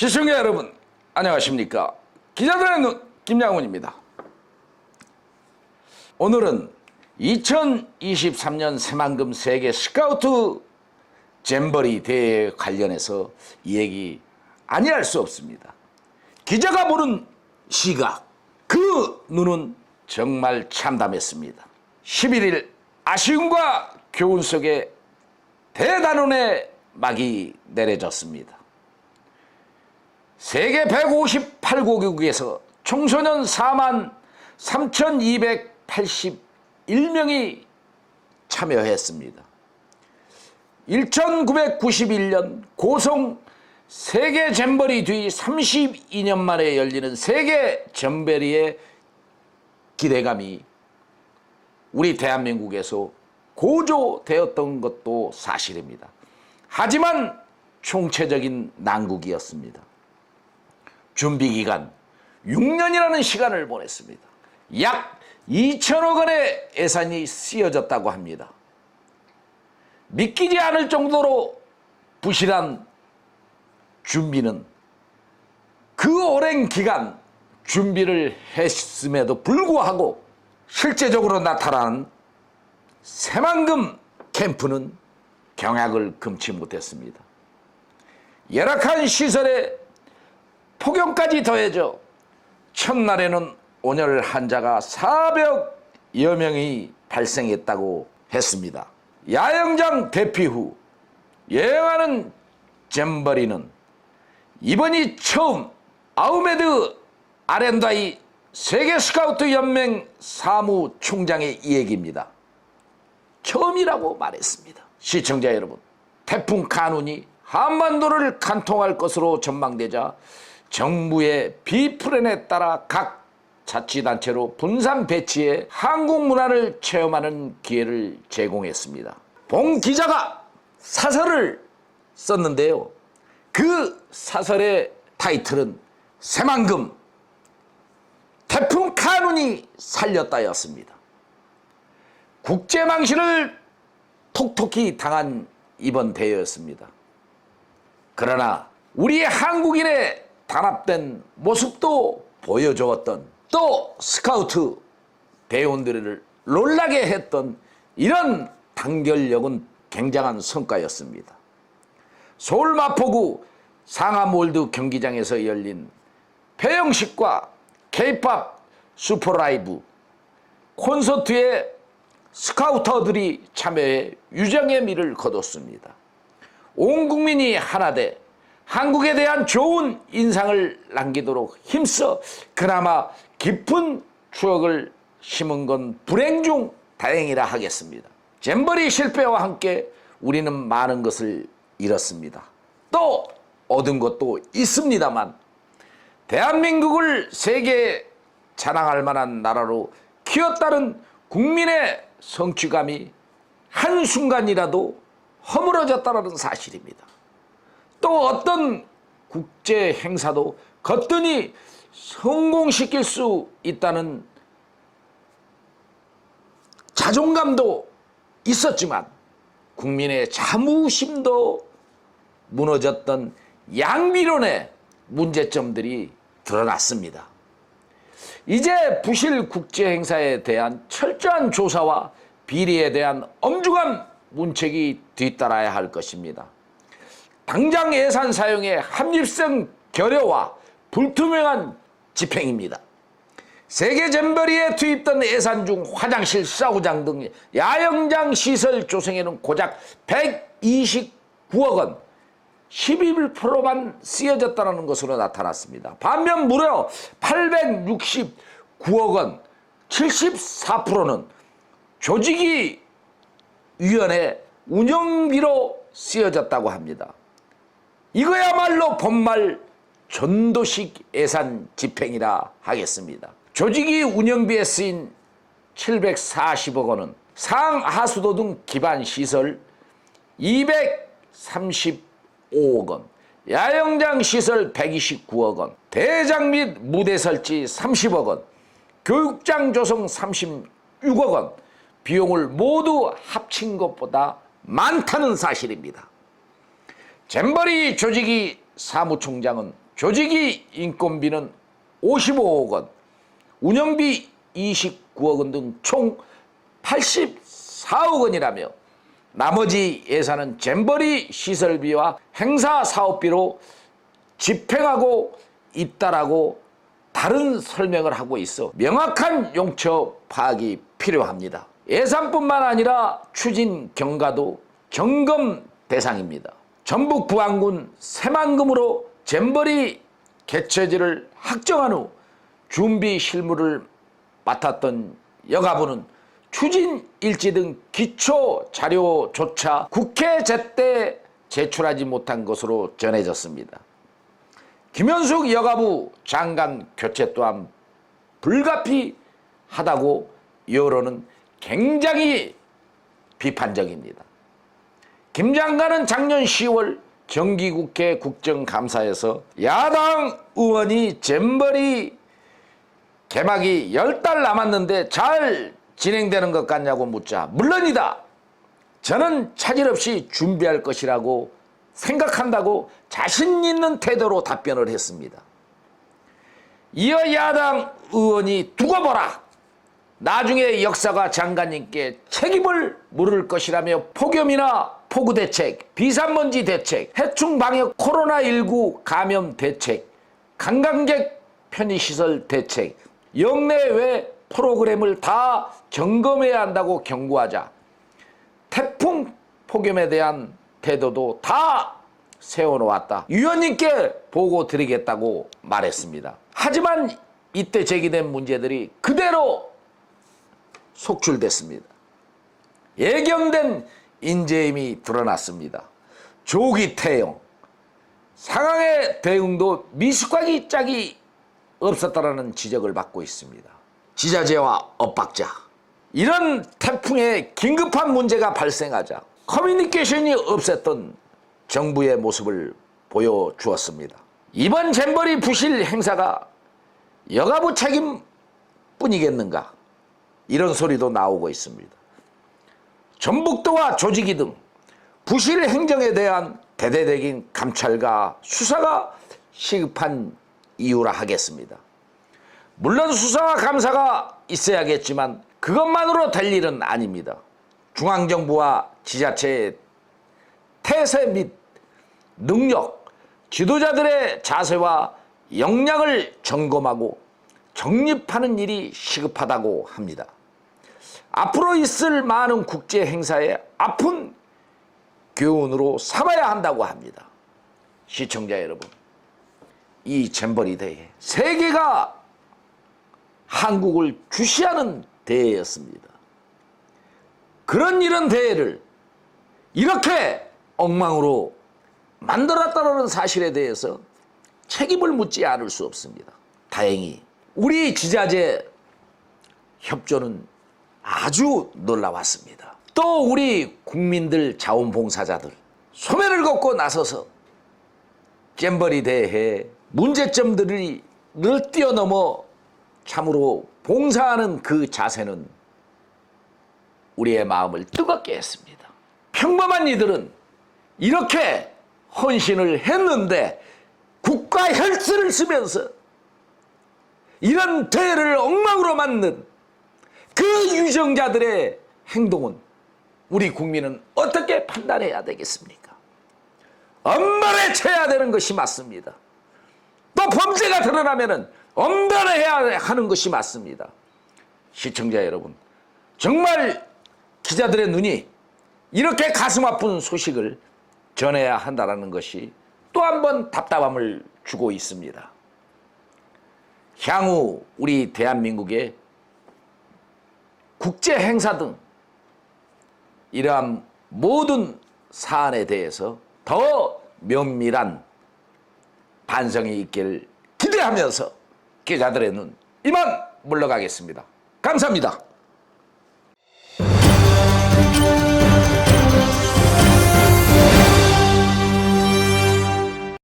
시청자 여러분 안녕하십니까. 기자들의 눈 김양훈입니다. 오늘은 2023년 새만금 세계 스카우트 잼버리 대회에 관련해서 이 얘기 아니할 수 없습니다. 기자가 보는 시각, 그 눈은 정말 참담했습니다. 11일 아쉬움과 교훈 속에 대단원의 막이 내려졌습니다. 세계 158개국에서 청소년 43,281명이 참여했습니다. 1991년 고성 세계 잼버리 뒤 32년 만에 열리는 세계 잼버리의 기대감이 우리 대한민국에서 고조되었던 것도 사실입니다. 하지만 총체적인 난국이었습니다. 준비기간 6년이라는 시간을 보냈습니다. 약 2천억 원의 예산이 쓰여졌다고 합니다. 믿기지 않을 정도로 부실한 준비는 그 오랜 기간 준비를 했음에도 불구하고 실제적으로 나타난 새만금 캠프는 경악을 금치 못했습니다. 열악한 시설에 폭염까지 더해져 첫날에는 온열 환자가 400여 명이 발생했다고 했습니다. 야영장 대피 후 여행하는 잼버리는 이번이 처음 아흐메드 아렌다이 세계 스카우트 연맹 사무총장의 이 얘기입니다. 처음이라고 말했습니다. 시청자 여러분, 태풍 카눈이 한반도를 관통할 것으로 전망되자 정부의 비플랜에 따라 각 자치단체로 분산 배치해 한국 문화를 체험하는 기회를 제공했습니다. 봉 기자가 사설을 썼는데요. 그 사설의 타이틀은 새만금 태풍 카눈이 살렸다였습니다. 국제망신을 톡톡히 당한 이번 대회였습니다. 그러나 우리 한국인의 단합된 모습도 보여주었던, 또 스카우트 대원들을 놀라게 했던 이런 단결력은 굉장한 성과였습니다. 서울 마포구 상암월드 경기장에서 열린 폐영식과 K-POP 슈퍼라이브 콘서트에 스카우터들이 참여해 유정의 미를 거뒀습니다. 온 국민이 하나 돼 한국에 대한 좋은 인상을 남기도록 힘써 그나마 깊은 추억을 심은 건 불행 중 다행이라 하겠습니다. 잼버리 실패와 함께 우리는 많은 것을 잃었습니다. 또 얻은 것도 있습니다만 대한민국을 세계에 자랑할 만한 나라로 키웠다는 국민의 성취감이 한순간이라도 허물어졌다는 사실입니다. 또 어떤 국제 행사도 거뜬히 성공시킬 수 있다는 자존감도 있었지만 국민의 자부심도 무너졌던 양비론의 문제점들이 드러났습니다. 이제 부실 국제 행사에 대한 철저한 조사와 비리에 대한 엄중한 문책이 뒤따라야 할 것입니다. 당장 예산 사용의 합리성 결여와 불투명한 집행입니다. 세계 잼버리에 투입된 예산 중 화장실, 사우장 등 야영장 시설 조성에는 고작 129억 원, 11%만 쓰여졌다는 것으로 나타났습니다. 반면 무려 869억 원, 74%는 조직위 위원회 운영비로 쓰여졌다고 합니다. 이거야말로 본말 전도식 예산 집행이라 하겠습니다. 조직위 운영비에 쓰인 740억 원은 상하수도 등 기반 시설 235억 원, 야영장 시설 129억 원, 대장 및 무대 설치 30억 원, 교육장 조성 36억 원, 비용을 모두 합친 것보다 많다는 사실입니다. 잼버리 조직위 사무총장은 조직위 인건비는 55억 원, 운영비 29억 원 등 총 84억 원이라며 나머지 예산은 잼버리 시설비와 행사 사업비로 집행하고 있다라고 다른 설명을 하고 있어 명확한 용처 파악이 필요합니다. 예산뿐만 아니라 추진 경과도 점검 대상입니다. 전북 부안군 새만금으로 잼버리 개최지를 확정한 후 준비 실무를 맡았던 여가부는 추진 일지 등 기초 자료조차 국회 제때 제출하지 못한 것으로 전해졌습니다. 김현숙 여가부 장관 교체 또한 불가피하다고 여론은 굉장히 비판적입니다. 김 장관은 작년 10월 정기국회 국정감사에서 야당 의원이 잼버리 개막이 10달 남았는데 잘 진행되는 것 같냐고 묻자 물론이다. 저는 차질 없이 준비할 것이라고 생각한다고 자신 있는 태도로 답변을 했습니다. 이어 야당 의원이 두고 보라. 나중에 역사가 장관님께 책임을 물을 것이라며 폭염이나 폭우 대책, 비산먼지 대책, 해충 방역, 코로나19 감염 대책, 관광객 편의시설 대책, 영내외 프로그램을 다 점검해야 한다고 경고하자 태풍 폭염에 대한 태도도 다 세워놓았다. 위원님께 보고 드리겠다고 말했습니다. 하지만 이때 제기된 문제들이 그대로 속출됐습니다. 예견된 인재임이 드러났습니다. 조기 태용, 상황의 대응도 미숙하기 짝이 없었다라는 지적을 받고 있습니다. 지자체와 엇박자, 이런 태풍에 긴급한 문제가 발생하자 커뮤니케이션이 없었던 정부의 모습을 보여주었습니다. 이번 잼버리 부실 행사가 여가부 책임뿐이겠는가, 이런 소리도 나오고 있습니다. 전북도와 조직위 등 부실 행정에 대한 대대적인 감찰과 수사가 시급한 이유라 하겠습니다. 물론 수사와 감사가 있어야겠지만 그것만으로 될 일은 아닙니다. 중앙정부와 지자체의 태세 및 능력, 지도자들의 자세와 역량을 점검하고 정립하는 일이 시급하다고 합니다. 앞으로 있을 많은 국제 행사에 아픈 교훈으로 삼아야 한다고 합니다. 시청자 여러분, 이 잼버리 대회, 세계가 한국을 주시하는 대회였습니다. 그런 이런 대회를 이렇게 엉망으로 만들었다는 사실에 대해서 책임을 묻지 않을 수 없습니다. 다행히 우리 지자체 협조는 아주 놀라웠습니다. 또 우리 국민들 자원봉사자들 소매를 걷고 나서서 잼버리 대회의 문제점들을 뛰어넘어 참으로 봉사하는 그 자세는 우리의 마음을 뜨겁게 했습니다. 평범한 이들은 이렇게 헌신을 했는데 국가 혈세를 쓰면서 이런 대회를 엉망으로 만든 그 유정자들의 행동은 우리 국민은 어떻게 판단해야 되겠습니까? 엄벌에 쳐야 되는 것이 맞습니다. 또 범죄가 드러나면 엄벌해야 하는 것이 맞습니다. 시청자 여러분, 정말 기자들의 눈이 이렇게 가슴 아픈 소식을 전해야 한다는 것이 또 한 번 답답함을 주고 있습니다. 향후 우리 대한민국의 국제 행사 등 이러한 모든 사안에 대해서 더 면밀한 반성이 있기를 기대하면서 기자들의 눈 이만 물러가겠습니다. 감사합니다.